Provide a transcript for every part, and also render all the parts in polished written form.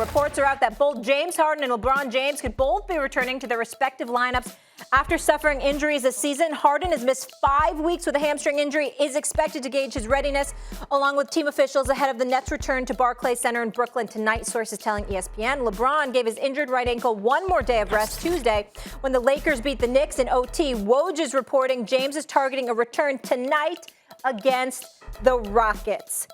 Reports are out that both James Harden and LeBron James could both be returning to their respective lineups after suffering injuries this season. Harden has missed 5 weeks with a hamstring injury, is expected to gauge his readiness along with team officials ahead of the Nets' return to Barclays Center in Brooklyn tonight, sources telling ESPN. LeBron gave his injured right ankle one more day of rest Tuesday when the Lakers beat the Knicks in OT. Woj is reporting James is targeting a return tonight against the Rockets.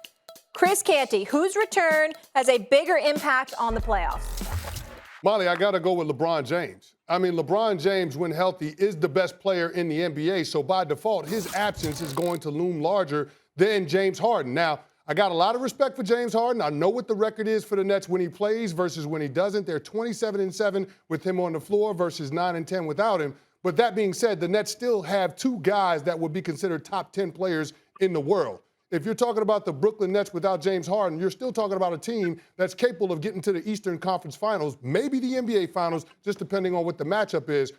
Chris Canty, whose return has a bigger impact on the playoffs? Molly, I got to go with LeBron James. I mean, LeBron James, when healthy, is the best player in the NBA. So by default, his absence is going to loom larger than James Harden. Now, I got a lot of respect for James Harden. I know what the record is for the Nets when he plays versus when he doesn't. They're 27-7 with him on the floor versus 9-10 without him. But that being said, the Nets still have two guys that would be considered top 10 players in the world. If you're talking about the Brooklyn Nets without James Harden, you're still talking about a team that's capable of getting to the Eastern Conference Finals, maybe the NBA Finals, just depending on what the matchup is.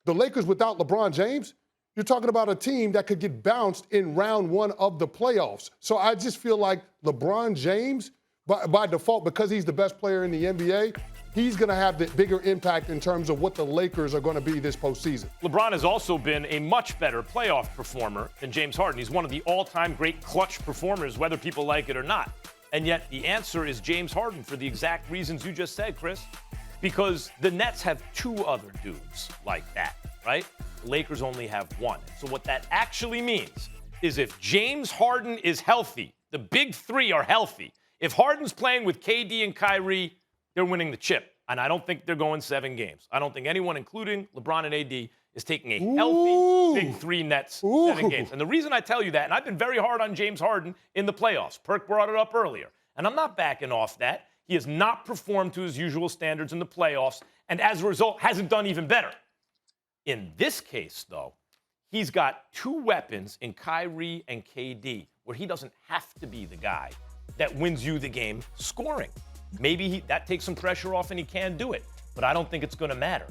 The Lakers without LeBron James, you're talking about a team that could get bounced in round one of the playoffs. So I just feel like LeBron James, by default, because he's the best player in the NBA, he's going to have the bigger impact in terms of what the Lakers are going to be this postseason. LeBron has also been a much better playoff performer than James Harden. He's one of the all-time great clutch performers, whether people like it or not. And yet the answer is James Harden for the exact reasons you just said, Chris. Because the Nets have two other dudes like that, right? The Lakers only have one. So what that actually means is if James Harden is healthy, the big three are healthy. If Harden's playing with KD and Kyrie, they're winning the chip. And I don't think they're going 7 games. I don't think anyone, including LeBron and AD, is taking a healthy big three Nets 7 games. And the reason I tell you that, and I've been very hard on James Harden in the playoffs. Perk brought it up earlier. And I'm not backing off that. He has not performed to his usual standards in the playoffs, and as a result, hasn't done even better. In this case, though, he's got two weapons in Kyrie and KD, where he doesn't have to be the guy that wins you the game scoring. Maybe that takes some pressure off and he can do it, but I don't think it's going to matter.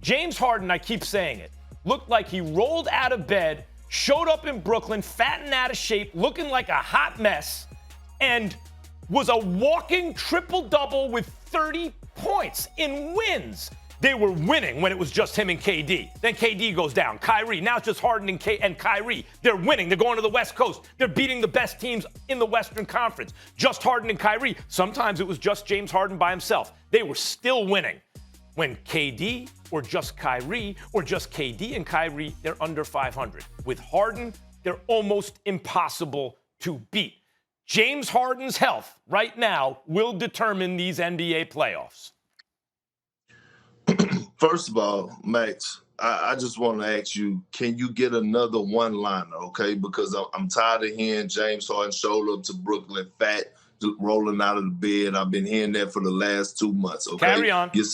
James Harden, I keep saying it, looked like he rolled out of bed, showed up in Brooklyn, fat and out of shape, looking like a hot mess, and was a walking triple-double with 30 points in wins. They were winning when it was just him and KD. Then KD goes down. Kyrie. Now it's just Harden and Kyrie. They're winning. They're going to the West Coast. They're beating the best teams in the Western Conference. Just Harden and Kyrie. Sometimes it was just James Harden by himself. They were still winning. When KD or just Kyrie or just KD and Kyrie, they're under 500. With Harden, they're almost impossible to beat. James Harden's health right now will determine these NBA playoffs. First of all, Max, I just want to ask you, can you get another one-liner, okay? Because I'm tired of hearing James Harden show up to Brooklyn fat, rolling out of the bed. I've been hearing that for the last 2 months, okay? Carry on. Get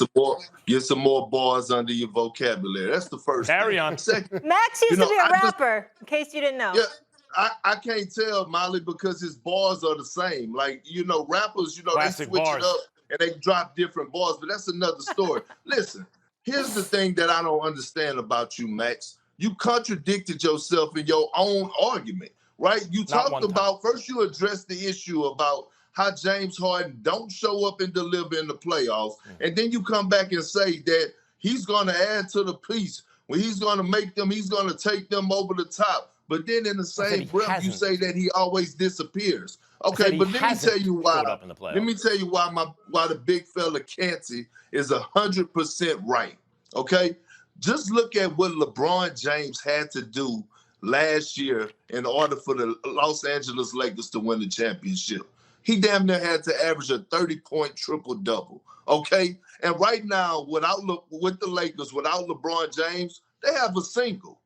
some more bars under your vocabulary. That's the first Carry thing. on. Second, Max used to be a rapper, in case you didn't know. Yeah, I can't tell, Molly, because his bars are the same. Like, rappers, Classic they switch bars. it up and they drop different bars, but that's another story. Listen, here's the thing that I don't understand about you, Max. You contradicted yourself in your own argument, right? You talked about, first you addressed the issue about how James Harden don't show up and deliver in the playoffs, and then you come back and say that he's going to add to the piece, when he's going to take them over the top. But then in the same breath, you say that he always disappears. Okay, but let me tell you why. Let me tell you why the big fella Canty is 100% right. Okay, just look at what LeBron James had to do last year in order for the Los Angeles Lakers to win the championship. He damn near had to average a 30-point triple-double. Okay, and right now with the Lakers, without LeBron James, they have a single.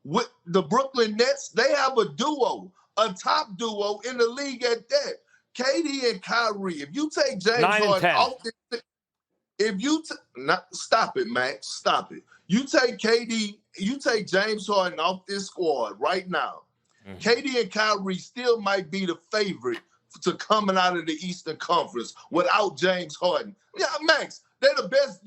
With the Brooklyn Nets, they have a duo, a top duo in the league at that. KD and Kyrie. If you take James Harden off this, stop it, Max, stop it. You take James Harden off this squad right now. KD and Kyrie still might be the favorite to coming out of the Eastern Conference without James Harden. Yeah, Max, they're the best.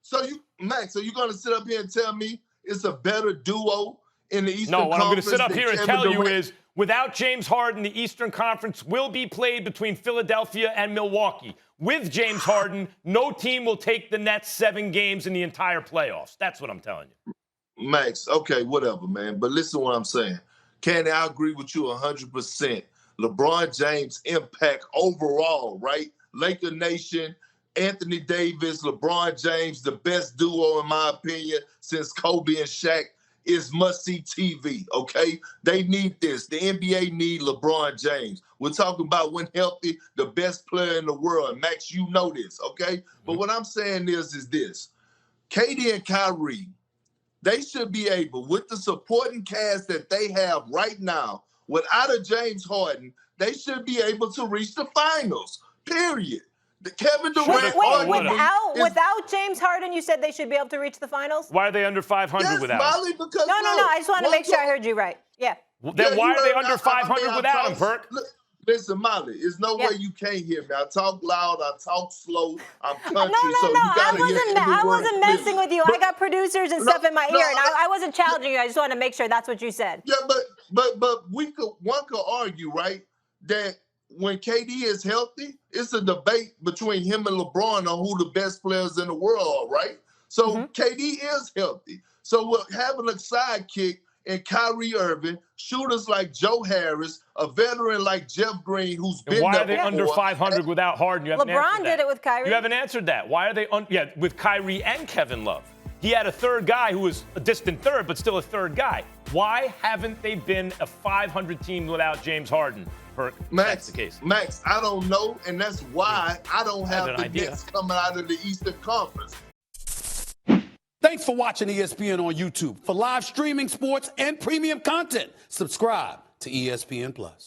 So you're gonna sit up here and tell me it's a better duo in the Eastern Conference? No, what I'm going to sit up here and tell you is, without James Harden, the Eastern Conference will be played between Philadelphia and Milwaukee. with James Harden, no team will take the Nets 7 games in the entire playoffs. That's what I'm telling you. Max, okay, whatever, man. But listen to what I'm saying. Canty, I agree with you 100%. LeBron James' impact overall, right? Laker Nation, Anthony Davis, LeBron James, the best duo, in my opinion, since Kobe and Shaq, is must-see TV, okay? They need this. The NBA need LeBron James. We're talking about, when healthy, the best player in the world. Max, you know this, okay? But what I'm saying is this. KD and Kyrie, they should be able, with the supporting cast that they have right now, without a James Harden, they should be able to reach the finals, period. The Kevin Durant without James Harden, you said they should be able to reach the finals? Why are they under 500 without him? Molly, because No. I just want to make sure I heard you right. Yeah. Then why are they under 500 without him, Perk? Listen, Molly, there's no way you can't hear me. I talk loud, I talk slow, I'm country. No. I wasn't messing with you. I got producers and stuff in my ear, and I wasn't challenging you. I just want to make sure that's what you said. Yeah, but one could argue, right, that when KD is healthy, it's a debate between him and LeBron on who the best players in the world are, right? So KD is healthy. So we're having a sidekick in Kyrie Irving, shooters like Joe Harris, a veteran like Jeff Green, who's been there before. Why are they under 500 without Harden? You haven't LeBron did it with Kyrie. You haven't answered that. Why are they with Kyrie and Kevin Love? He had a third guy who was a distant third, but still a third guy. Why haven't they been a 500 team without James Harden? That's the case. Max, I don't know, and that's why I don't have the Nets coming out of the Eastern Conference. Thanks for watching ESPN on YouTube. For live streaming, sports, and premium content, subscribe to ESPN+.